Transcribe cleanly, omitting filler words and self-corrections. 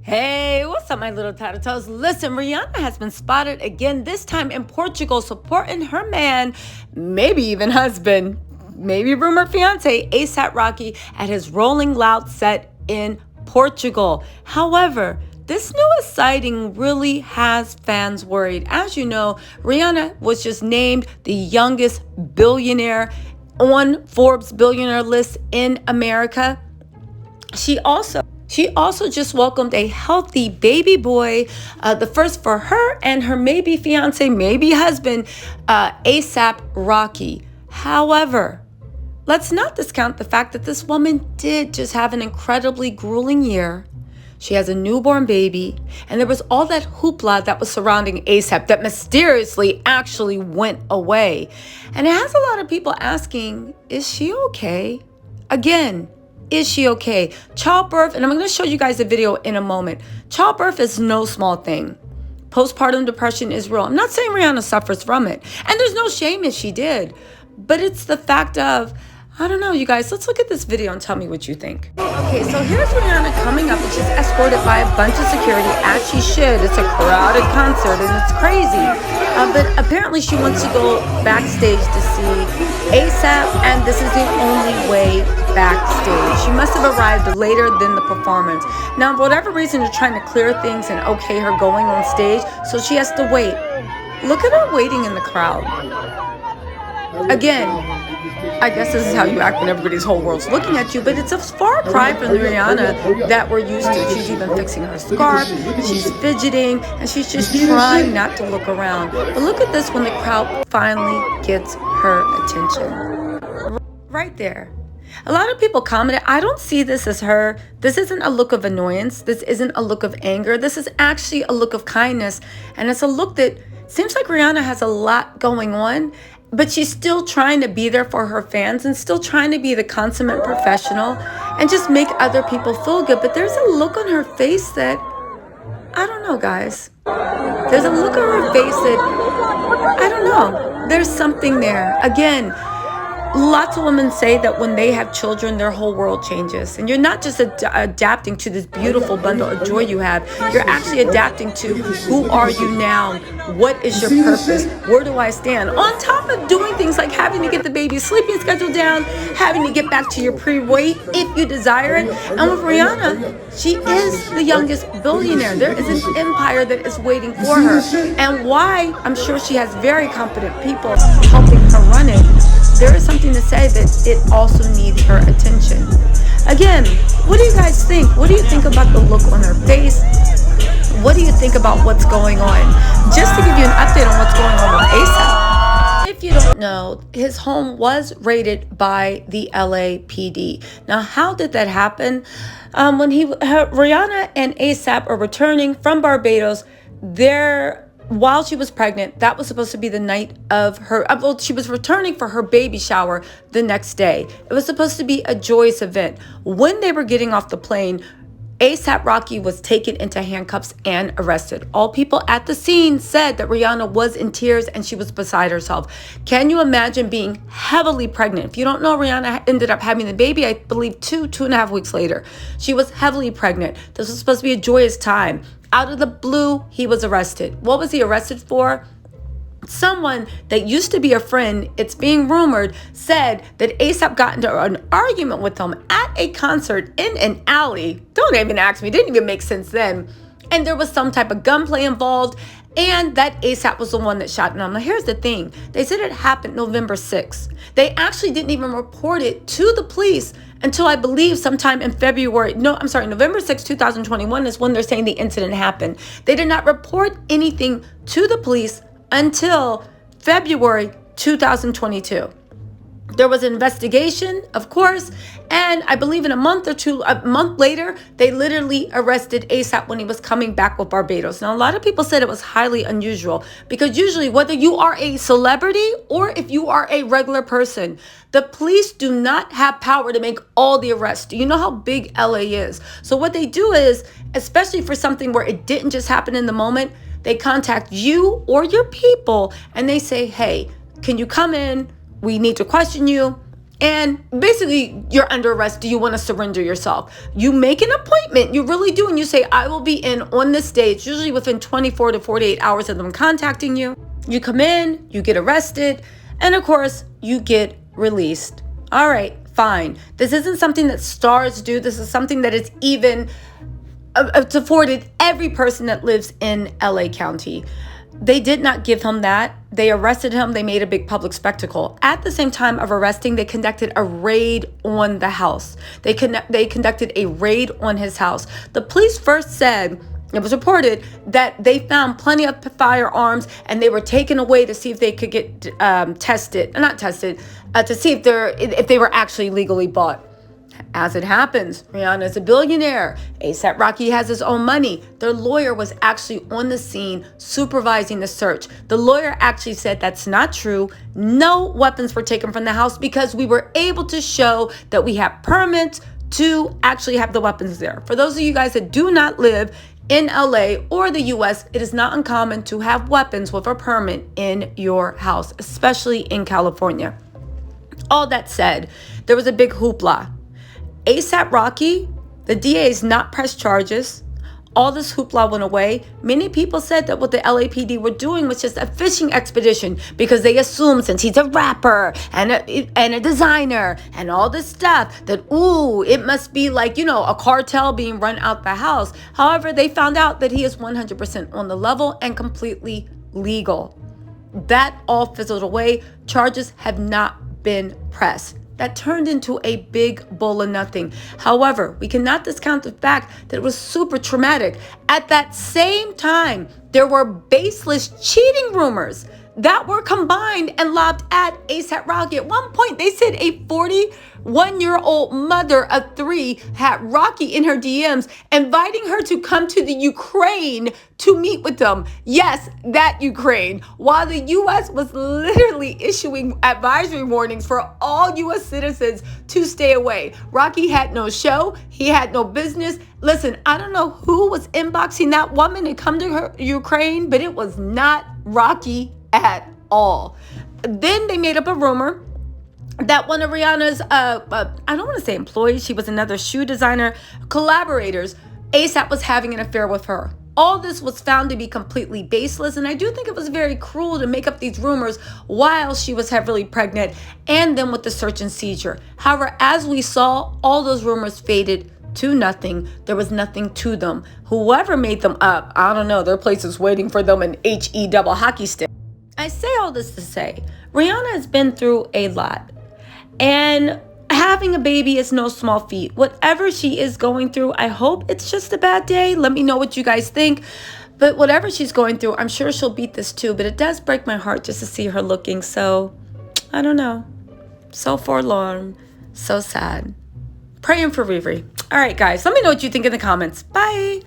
Hey, what's up, my little tattletales? Listen, Rihanna has been spotted again, this time in Portugal, supporting her man, maybe even husband, maybe rumored fiance, A$AP Rocky, at his Rolling Loud set in Portugal. However, this newest sighting really has fans worried. As you know, Rihanna was just named the youngest billionaire on Forbes billionaire list in America. She also just welcomed a healthy baby boy, the first for her and her maybe fiance, maybe husband, A$AP Rocky. However, let's not discount the fact that this woman did just have an incredibly grueling year. She has a newborn baby, and there was all that hoopla that was surrounding A$AP that mysteriously actually went away. And it has a lot of people asking, is she okay? Again, is she okay? Childbirth, and I'm going to show you guys a video in a moment. Childbirth is no small thing. Postpartum depression is real. I'm not saying Rihanna suffers from it. And there's no shame if she did. But it's the fact of, I don't know, you guys, let's look at this video and tell me what you think. Okay, so here's Rihanna coming up, and she's escorted by a bunch of security, as she should. It's a crowded concert, and it's crazy. But apparently she wants to go backstage to see A$AP, and this is the only way backstage. She must have arrived later than the performance. Now, for whatever reason, they're trying to clear things and okay her going on stage, so she has to wait. Look at her waiting in the crowd. Again, I guess this is how you act when everybody's whole world's looking at you, but it's a far cry from the Rihanna that we're used to. She's even fixing her scarf, she's fidgeting, and she's just trying not to look around. But look at this when the crowd finally gets her attention. Right there. A lot of people commented, I don't see this as her. This isn't a look of annoyance. This isn't a look of anger. This is actually a look of kindness. And it's a look that seems like Rihanna has a lot going on, but she's still trying to be there for her fans and still trying to be the consummate professional and just make other people feel good. But there's a look on her face that, I don't know, guys. There's a look on her face that, I don't know. There's something there. Again, lots of women say that when they have children, their whole world changes. And you're not just adapting to this beautiful bundle of joy you have. You're actually adapting to who are you now? What is your purpose? Where do I stand? On top of doing things like having to get the baby's sleeping schedule down, having to get back to your pre-weight if you desire it. And with Rihanna, she is the youngest billionaire. There is an empire that is waiting for her. And why? I'm sure she has very competent people helping her run it. There is something to say that it also needs her attention. Again, what do you guys think? What do you think about the look on her face? What do you think about what's going on? Just to give you an update on what's going on with A$AP. If you don't know, his home was raided by the LAPD. Now, how did that happen? When Rihanna and A$AP are returning from Barbados, while she was pregnant, that was supposed to be the night of her, well, she was returning for her baby shower the next day. It was supposed to be a joyous event. When they were getting off the plane, A$AP Rocky was taken into handcuffs and arrested. All people at the scene said that Rihanna was in tears and she was beside herself. Can you imagine being heavily pregnant? If you don't know, Rihanna ended up having the baby, I believe, two and a half weeks later. She was heavily pregnant. This was supposed to be a joyous time. Out of the blue, he was arrested. What was he arrested for? Someone that used to be a friend, it's being rumored, said that A$AP got into an argument with him at a concert in an alley. Don't even ask me, it didn't even make sense then. And there was some type of gunplay involved, and that A$AP was the one that shot him. Now, here's the thing. They said it happened November 6th. They actually didn't even report it to the police until I believe sometime in November 6, 2021 is when they're saying the incident happened. They did not report anything to the police until February 2022. There was an investigation, of course, and I believe a month later, they literally arrested A$AP when he was coming back with Barbados. Now, a lot of people said it was highly unusual because usually whether you are a celebrity or if you are a regular person, the police do not have power to make all the arrests. Do you know how big LA is? So what they do is, especially for something where it didn't just happen in the moment, they contact you or your people and they say, hey, can you come in? We need to question you. And basically, you're under arrest. Do you want to surrender yourself? You make an appointment. You really do. And you say, I will be in on this day. It's usually within 24 to 48 hours of them contacting you. You come in, you get arrested, and of course, you get released. All right, fine. This isn't something that stars do. This is something that is even it's afforded every person that lives in LA County. They did not give him that. They arrested him. They made a big public spectacle. At the same time of arresting, they conducted a raid on the house. They conducted a raid on his house. The police first said, it was reported that they found plenty of firearms and they were taken away to see if they could get to see if they were actually legally bought. As it happens, Rihanna is a billionaire. A$AP Rocky has his own money. Their lawyer was actually on the scene supervising the search. The lawyer actually said that's not true. No weapons were taken from the house because we were able to show that we have permits to actually have the weapons there. For those of you guys that do not live in LA or the US, it is not uncommon to have weapons with a permit in your house, especially in California. All that said, there was a big hoopla. A$AP Rocky, the DA's not pressed charges. All this hoopla went away. Many people said that what the LAPD were doing was just a fishing expedition because they assumed since he's a rapper and a designer and all this stuff that, ooh, it must be like, a cartel being run out the house. However, they found out that he is 100% on the level and completely legal. That all fizzled away. Charges have not been pressed. That turned into a big bowl of nothing. However, we cannot discount the fact that it was super traumatic. At that same time, there were baseless cheating rumors that were combined and lobbed at A$AP Rocky. At one point, they said a 41-year-old mother of 3 had Rocky in her DMs, inviting her to come to the Ukraine to meet with them. Yes, that Ukraine. While the U.S. was literally issuing advisory warnings for all U.S. citizens to stay away. Rocky had no show. He had no business. Listen, I don't know who was inboxing that woman to come to her Ukraine, but it was not Rocky at all. Then they made up a rumor that one of Rihanna's, I don't want to say employees, she was another shoe designer, collaborators, A$AP was having an affair with her. All this was found to be completely baseless, and I do think it was very cruel to make up these rumors while she was heavily pregnant and then with the search and seizure. However, as we saw, all those rumors faded to nothing. There was nothing to them. Whoever made them up, I don't know, their place is waiting for them in HE double hockey stick. I say all this to say, Rihanna has been through a lot, and having a baby is no small feat. Whatever she is going through, I hope it's just a bad day. Let me know what you guys think. But whatever she's going through, I'm sure she'll beat this too. But it does break my heart just to see her looking so, I don't know, so forlorn, so sad. Praying for Riri. All right, guys, let me know what you think in the comments. Bye.